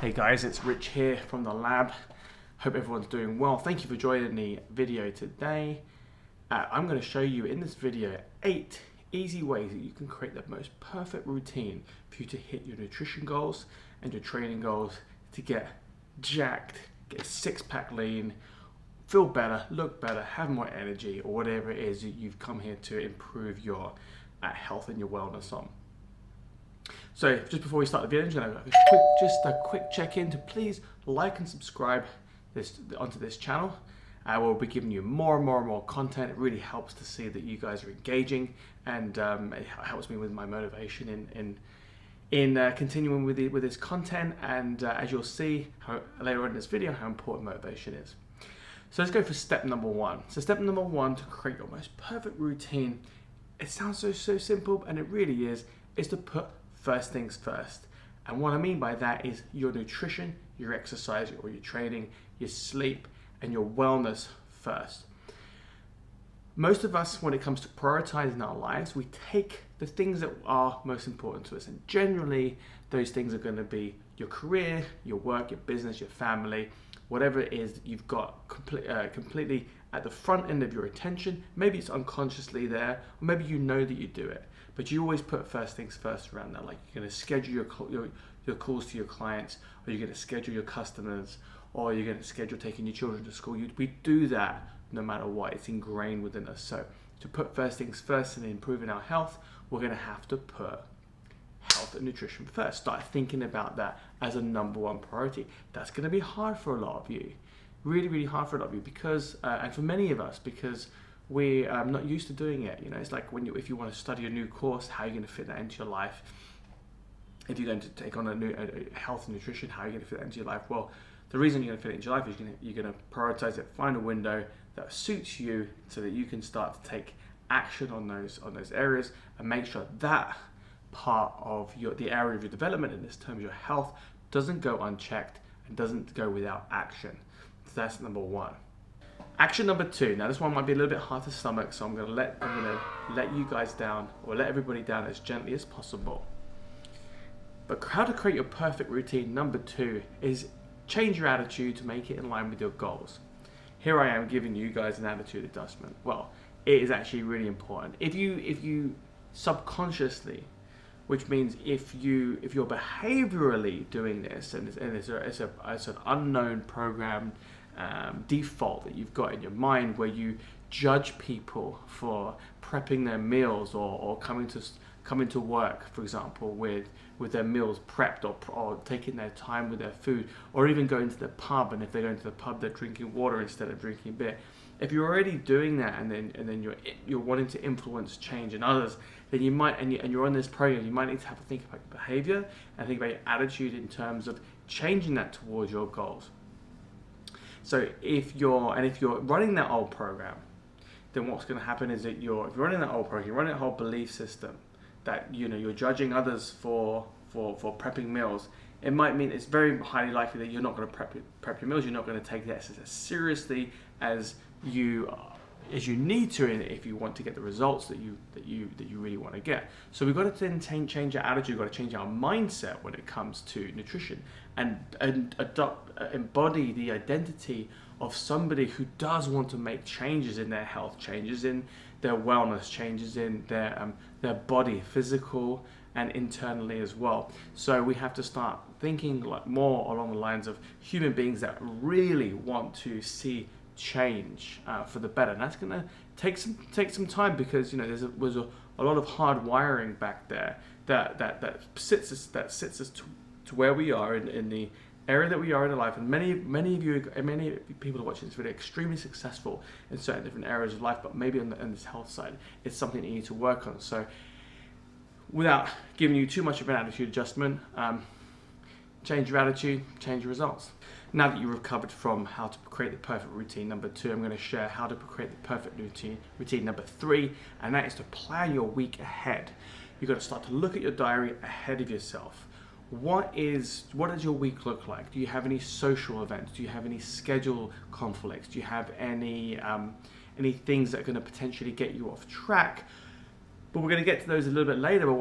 Hey guys, it's Rich here from the lab. Hope everyone's doing well. Thank you for joining the video today. I'm going to show you in this video 8 easy ways that you can create the most perfect routine for you to hit your nutrition goals and your training goals, to get jacked, get a six-pack lean, feel better, look better, have more energy, or whatever it is that you've come here to improve your health and your wellness on. So just before we start the video, I'm going to just a quick check-in to please like and subscribe onto this channel. We'll be giving you more and more content. It really helps to see that you guys are engaging, and it helps me with my motivation in continuing with this content. And as you'll see later on in this video, how important motivation is. So let's go for step number one. So step number one to create your most perfect routine. It sounds so simple, and it really is to put first things first. And what I mean by that is your nutrition, your exercise, or your training, your sleep, and your wellness first. Most of us, when it comes to prioritizing our lives, we take the things that are most important to us. And generally, those things are going to be your career, your work, your business, your family, whatever it is that you've got completely at the front end of your attention. Maybe it's unconsciously there, or maybe you know that you do it. But you always put first things first around that. Like, you're going to schedule your calls to your clients, or you're going to schedule your customers, or you're going to schedule taking your children to school. We do that no matter what. It's ingrained within us. So to put first things first and improving our health, we're going to have to put health and nutrition first. Start thinking about that as a number one priority. That's going to be hard for a lot of you. Really hard for a lot of you, because and for many of us, because we're not used to doing it. You know, it's like if you want to study a new course, how are you going to fit that into your life? If you're going to take on a health and nutrition, how are you going to fit that into your life? Well, the reason you're going to fit it into your life is you're going to prioritize it, find a window that suits you, so that you can start to take action on those areas, and make sure that part of the area of your development, in this terms your health, doesn't go unchecked and doesn't go without action. So that's number one. Action number two. Now this one might be a little bit hard to stomach, so I'm going to let you guys down, or let everybody down as gently as possible. But how to create your perfect routine, number two, is change your attitude to make it in line with your goals. Here I am giving you guys an attitude adjustment. Well, it is actually really important. If you subconsciously, which means if you're behaviorally doing this, and it's an unknown program default that you've got in your mind, where you judge people for prepping their meals, or coming to work, for example, with their meals prepped, or taking their time with their food, or even going to the pub, and if they're going to the pub, they're drinking water instead of drinking beer. If you're already doing that, and then you're wanting to influence change in others, then you might, and you're on this program, you might need to have a think about your behavior and think about your attitude in terms of changing that towards your goals. So if you're running that old program, then what's going to happen is that if you're running that old program, you're running a whole belief system that you're judging others for prepping meals. It might mean it's very highly likely that you're not going to prep your meals. You're not going to take this as seriously as you need to, if you want to get the results that you really want to get. So we've got to then change our attitude. We've got to change our mindset when it comes to nutrition, and embody the identity of somebody who does want to make changes in their health, changes in their wellness, changes in their body, physical and internally as well. So we have to start thinking more along the lines of human beings that really want to see change for the better. And that's going to take some time, because there was a lot of hard wiring back there that sits us to where we are in the area that we are in life. And many people are watching this video extremely successful in certain different areas of life, but maybe on this health side, it's something that you need to work on. So without giving you too much of an attitude adjustment, change your attitude, change your results. Now that you've recovered from how to create the perfect routine, number two, I'm going to share how to create the perfect routine number three, and that is to plan your week ahead. You've got to start to look at your diary ahead of yourself. What does your week look like? Do you have any social events? Do you have any schedule conflicts? Do you have any things that are going to potentially get you off track? But we're going to get to those a little bit later. But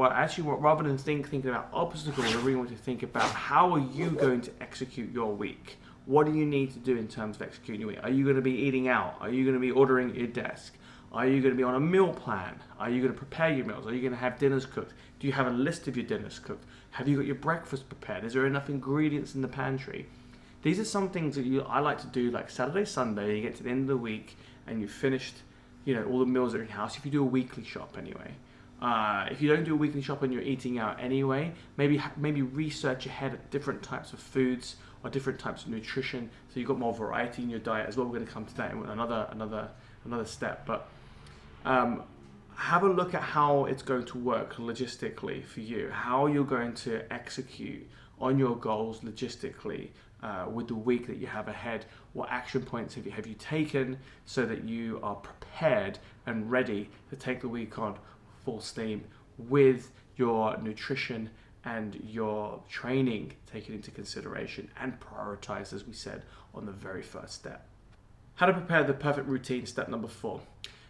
rather than thinking about obstacles, I really want to think about how are you going to execute your week? What do you need to do in terms of executing your week? Are you going to be eating out? Are you going to be ordering at your desk? Are you going to be on a meal plan? Are you going to prepare your meals? Are you going to have dinners cooked? Do you have a list of your dinners cooked? Have you got your breakfast prepared? Is there enough ingredients in the pantry? These are some things that I like to do, like Saturday, Sunday. You get to the end of the week and you've finished, all the meals at your house. If you do a weekly shop anyway. If you don't do a weekly shop and you're eating out anyway, maybe research ahead at different types of foods or different types of nutrition, so you've got more variety in your diet as well. We're going to come to that in another step, but have a look at how it's going to work logistically for you, how you're going to execute on your goals logistically with the week that you have ahead. What action points have you taken so that you are prepared and ready to take the week on full steam with your nutrition and your training taken into consideration and prioritize, as we said on the very first step. How to prepare the perfect routine, step number 4.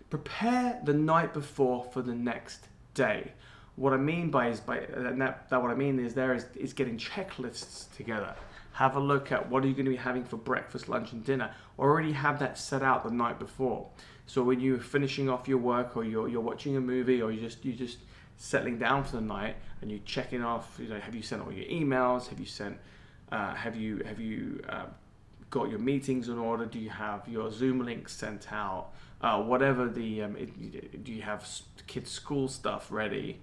Prepare the night before for the next day. What I mean is getting checklists together. Have a look at what are you going to be having for breakfast, lunch and dinner. Already have that set out the night before. So when you're finishing off your work, or you're watching a movie, or you're just settling down for the night and you're checking off, have you sent all your emails? Have you got your meetings in order? Do you have your Zoom links sent out? Whatever do you have kids' school stuff ready?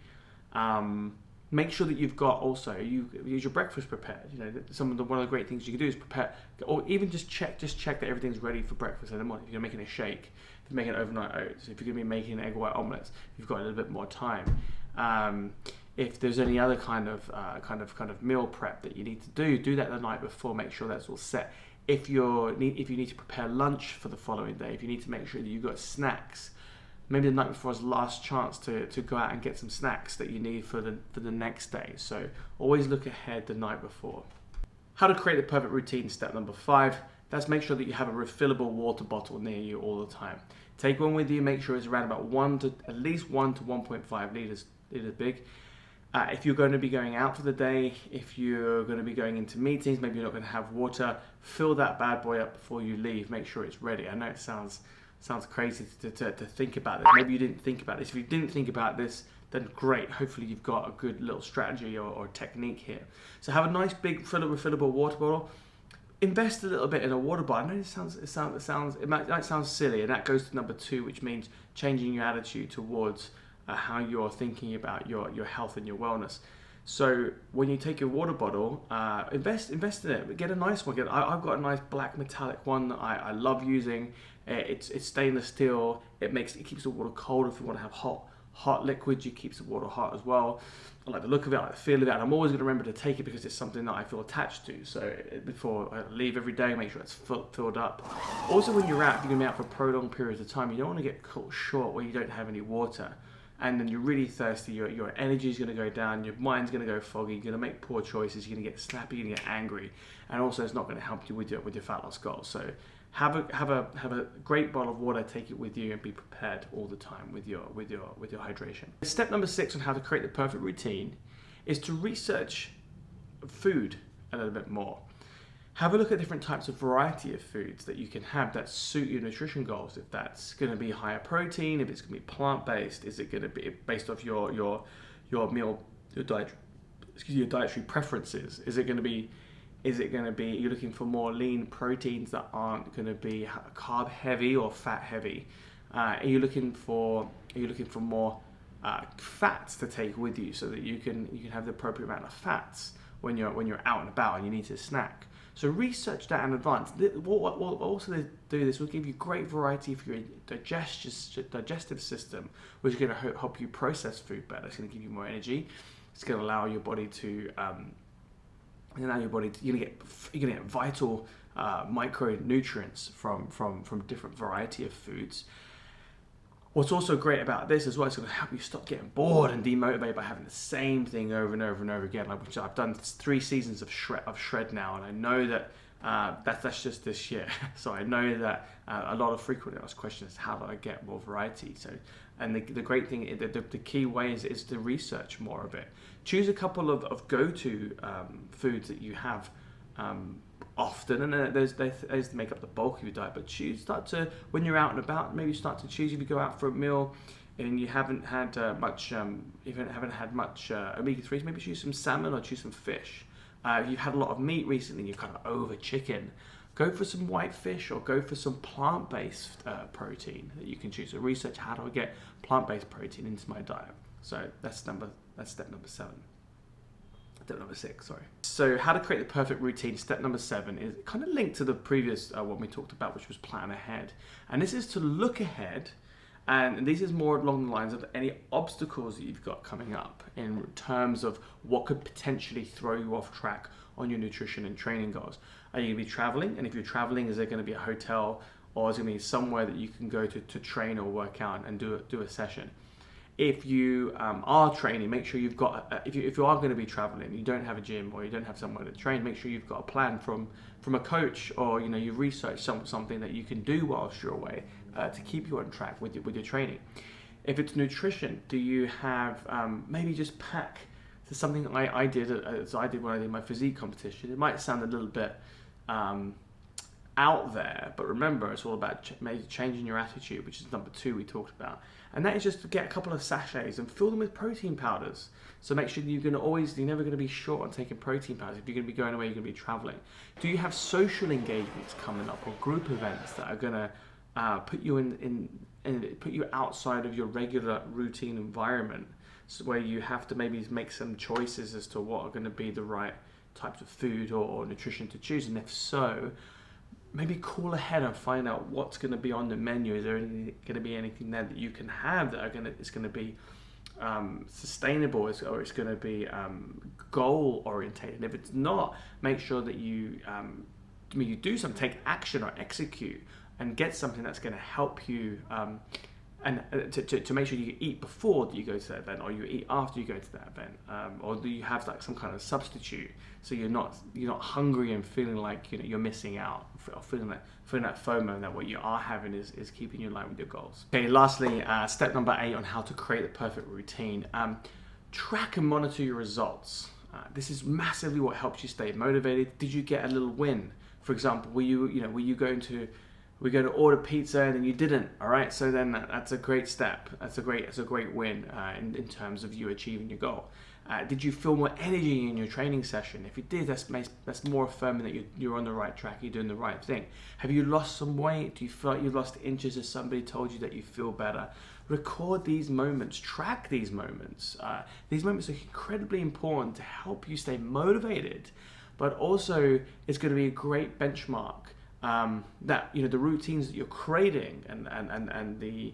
Make sure that you've got also use your breakfast prepared. One of the great things you can do is prepare, or even just check that everything's ready for breakfast in the morning. If you're making a shake, if you're making overnight oats, if you're going to be making egg white omelets, you've got a little bit more time. If there's any other kind of meal prep that you need to do that the night before. Make sure that's all set. If you need to prepare lunch for the following day, if you need to make sure that you've got snacks, maybe the night before is the last chance to go out and get some snacks that you need for the next day. So always look ahead the night before. How to create the perfect routine, step number 5. That's make sure that you have a refillable water bottle near you all the time. Take one with you. Make sure it's around about at least 1 to 1.5 liters big. If you're going to be going out for the day, if you're going to be going into meetings, maybe you're not going to have water, fill that bad boy up before you leave. Make sure it's ready. I know it sounds crazy to think about this. Maybe you didn't think about this. If you didn't think about this, then great. Hopefully you've got a good little strategy or technique here. So have a nice big refillable water bottle. Invest a little bit in a water bottle. I know it might sound silly, and that goes to number 2, which means changing your attitude towards how you're thinking about your health and your wellness. So when you take your water bottle, invest in it. Get a nice one. I've got a nice black metallic one that I love using. It's stainless steel. It keeps the water cold. If you want to have hot liquids, it keeps the water hot as well. I like the look of it, I like the feel of it, and I'm always going to remember to take it because it's something that I feel attached to. So before I leave every day, make sure it's filled up. Also, when you're out, if you're going to be out for prolonged periods of time, you don't want to get caught short where you don't have any water. And then you're really thirsty, your energy is going to go down, your mind's going to go foggy, you're going to make poor choices, you're going to get snappy, you're going to get angry, and also it's not going to help you with your fat loss goals. So have a great bottle of water, take it with you, and be prepared all the time with your hydration. Step number 6 on how to create the perfect routine is to research food a little bit more. Have a look at different types of variety of foods that you can have that suit your nutrition goals. If that's going to be higher protein, if it's going to be plant-based, is it going to be based off your dietary preferences? Is it going to be you're looking for more lean proteins that aren't going to be carb heavy or fat heavy? Are you looking for more fats to take with you so that you can have the appropriate amount of fats when you're out and about and you need to snack? So research that in advance. We'll also do this. We'll give you great variety for your digestive system, which is going to help you process food better. It's going to give you more energy. It's going to allow your body to you're going to get vital micronutrients from different variety of foods. What's also great about this as well, it's going to help you stop getting bored and demotivated by having the same thing over and over and over again. Like I've done 3 seasons of Shred now, and I know that That's just this year. So I know that a lot of frequently asked questions: how do I get more variety? So, and the great thing, the key way is to research more of it. Choose a couple of go-to foods that you have often, and those make up the bulk of your diet. But start to, when you're out and about, maybe start to choose. If you go out for a meal and you haven't had much omega-3s, maybe choose some salmon or choose some fish. If you've had a lot of meat recently and you're kind of over chicken, go for some white fish or go for some plant-based protein that you can choose. So research, how do I get plant-based protein into my diet? So that's step number 7. Step number 6, sorry. So how to create the perfect routine, step number 7, is kind of linked to the previous one we talked about, which was plan ahead. And this is to look ahead, and this is more along the lines of any obstacles that you've got coming up in terms of what could potentially throw you off track on your nutrition and training goals. Are you going to be traveling? And if you're traveling, is there going to be a hotel, or is it going to be somewhere that you can go to train or work out and do a session? If you are training, make sure you've got, if you are going to be traveling, you don't have a gym or you don't have somewhere to train, make sure you've got a plan from a coach, or you've researched something that you can do whilst you're away to keep you on track with your training. If it's nutrition, do you have maybe just pack? So something that I did when I did my physique competition. It might sound a little bit out there, but remember, it's all about maybe changing your attitude, which is number 2 we talked about. And that is just to get a couple of sachets and fill them with protein powders. So make sure that you're never going to be short on taking protein powders. If you're going to be going away, you're going to be traveling. Do you have social engagements coming up or group events that are going to put you outside of your regular routine environment, so where you have to maybe make some choices as to what are going to be the right types of food or nutrition to choose? And if so, maybe call ahead and find out what's going to be on the menu. Is there going to be anything there that you can have that is going to be sustainable, or it's going to be goal orientated? And if it's not, make sure that you do something, take action or execute, and get something that's going to help you and to make sure you eat before you go to that event, or you eat after you go to that event, or do you have like some kind of substitute, so you're not hungry and feeling like you're missing out, or feeling that FOMO, and that what you are having is keeping you in line with your goals. Okay, lastly, step number 8 on how to create the perfect routine. Track and monitor your results. This is massively what helps you stay motivated. Did you get a little win? For example, were you going to order pizza and then you didn't? All right, so then that's a great step. That's a great win in terms of you achieving your goal. Did you feel more energy in your training session? If you did, that's more affirming that you're on the right track, you're doing the right thing. Have you lost some weight? Do you feel like you lost inches as somebody told you that you feel better? Record these moments, track these moments. These moments are incredibly important to help you stay motivated, but also it's going to be a great benchmark that the routines that you're creating and the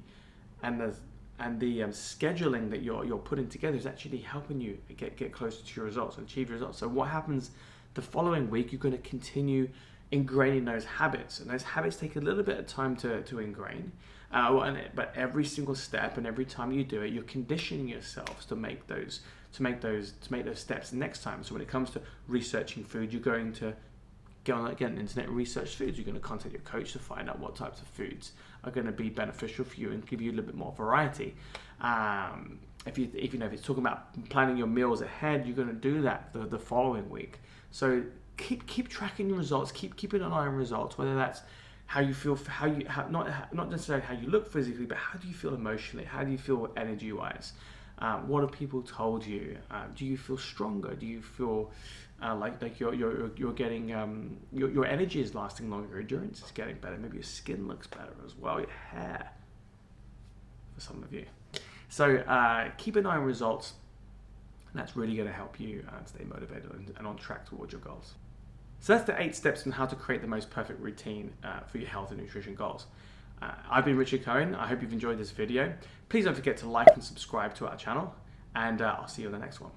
scheduling that you're putting together is actually helping you get closer to your results and achieve your results. So what happens the following week? You're going to continue ingraining those habits, and those habits take a little bit of time to ingrain. But every single step and every time you do it, you're conditioning yourselves to make those steps next time. So when it comes to researching food, you're going to go on the internet and research foods. You're going to contact your coach to find out what types of foods are going to be beneficial for you and give you a little bit more variety. If it's talking about planning your meals ahead, you're going to do that the following week. So keep tracking your results. Keep an eye on results. Whether that's how you feel, not necessarily how you look physically, but how do you feel emotionally? How do you feel energy-wise? What have people told you? Do you feel stronger? Do you feel like you're getting your energy is lasting longer, your endurance is getting better, maybe your skin looks better as well, your hair, for some of you. So keep an eye on results, and that's really going to help you stay motivated and on track towards your goals. So that's the 8 steps on how to create the most perfect routine for your health and nutrition goals. I've been Richard Cohen. I hope you've enjoyed this video. Please don't forget to like and subscribe to our channel, and I'll see you on the next one.